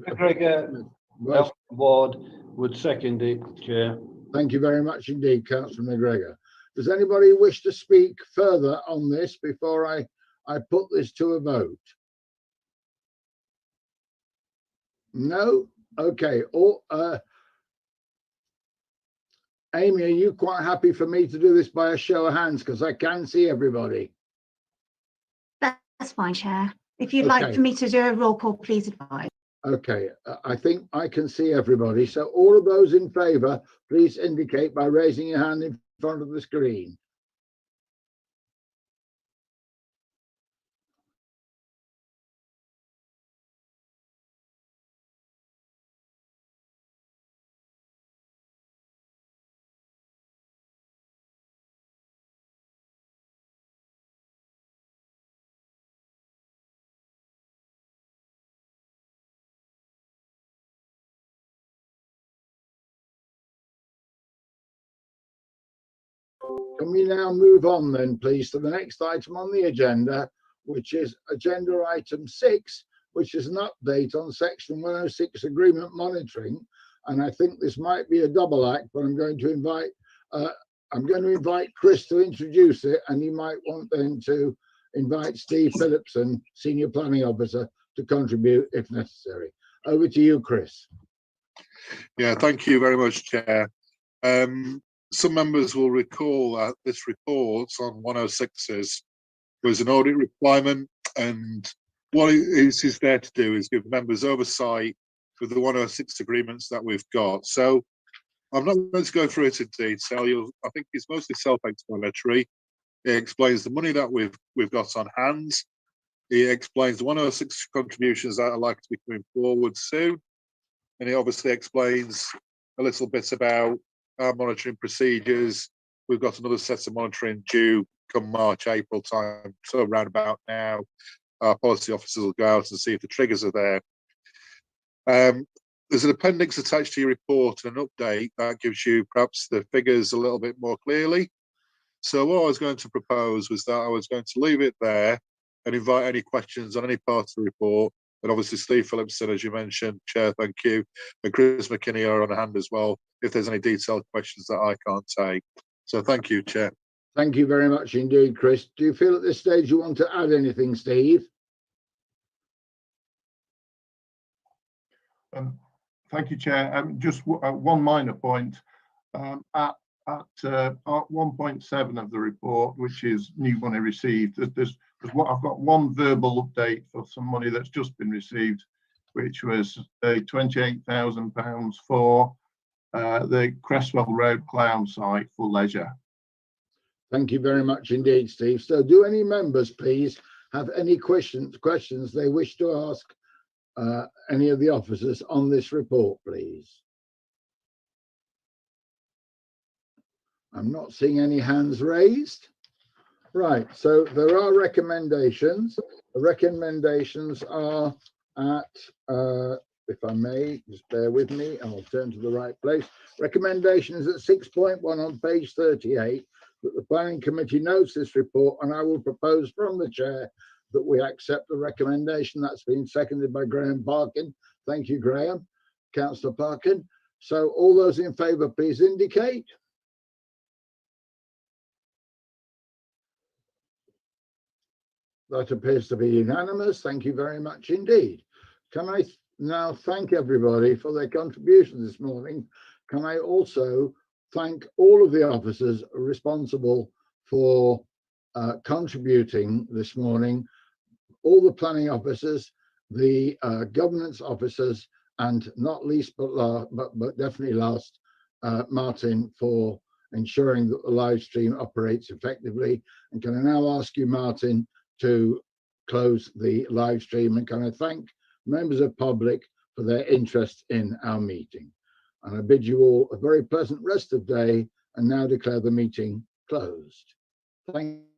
Speaker 4: Ward would second it, Chair.
Speaker 2: Thank you very much indeed, Councillor McGregor. Does anybody wish to speak further on this before I put this to a vote? No? Okay. Amy, are you quite happy for me to do this by a show of hands? Because I can see everybody.
Speaker 3: That's fine, Chair. If you'd like for me to do a roll call, please advise.
Speaker 2: Okay, I think I can see everybody. So all of those in favour, please indicate by raising your hand in front of the screen. Can we now move on then, please, to the next item on the agenda, which is agenda item 6, which is an update on section 106 agreement monitoring. And I think this might be a double act, but I'm going to invite Chris to introduce it, and you might want then to invite Steve Phillipson, Senior Planning Officer, to contribute if necessary. Over to you, Chris.
Speaker 6: Yeah, thank you very much, Chair. Some members will recall that this report on 106s was an audit requirement, and what it is there to do is give members oversight with the 106 agreements that we've got. So I'm not going to go through it in detail. I think it's mostly self-explanatory. It explains the money that we've got on hand. It explains the 106 contributions that are likely to be coming forward soon, and it obviously explains a little bit about our monitoring procedures. We've got another set of monitoring due come March, April time. So around about now, our policy officers will go out and see if the triggers are there. There's an appendix attached to your report, an update that gives you perhaps the figures a little bit more clearly. So what I was going to propose was that I was going to leave it there and invite any questions on any part of the report. And obviously Steve Phillipson, as you mentioned, Chair, thank you. And Chris McKinney are on hand as well, if there's any detailed questions that I can't take. So thank you, Chair.
Speaker 2: Thank you very much indeed, Chris. Do you feel at this stage you want to add anything, Steve?
Speaker 16: Thank you, Chair. Just one minor point. At 1.7 of the report, which is new money received, I've got one verbal update for some money that's just been received, which was £28,000 for the Cresswell Road Clown site for leisure.
Speaker 2: Thank you very much indeed, Steve. So do any members please have any questions they wish to ask any of the officers on this report, please? I'm not seeing any hands raised. Right, so there are recommendations. The recommendations are at, if I may, just bear with me, and I'll turn to the right place. Recommendations at 6.1 on page 38, that the Planning Committee notes this report, and I will propose from the chair that we accept the recommendation. That's been seconded by Graham Parkin. Thank you, Graham. Councillor Parkin. So all those in favour, please indicate. That appears to be unanimous. Thank you very much indeed. Can I now thank everybody for their contribution this morning? Can I also thank all of the officers responsible for contributing this morning, all the planning officers, the governance officers, and not least but definitely last, Martin, for ensuring that the live stream operates effectively. And can I now ask you, Martin, to close the live stream, and can I thank members of public for their interest in our meeting. And I bid you all a very pleasant rest of day and now declare the meeting closed. Thank you.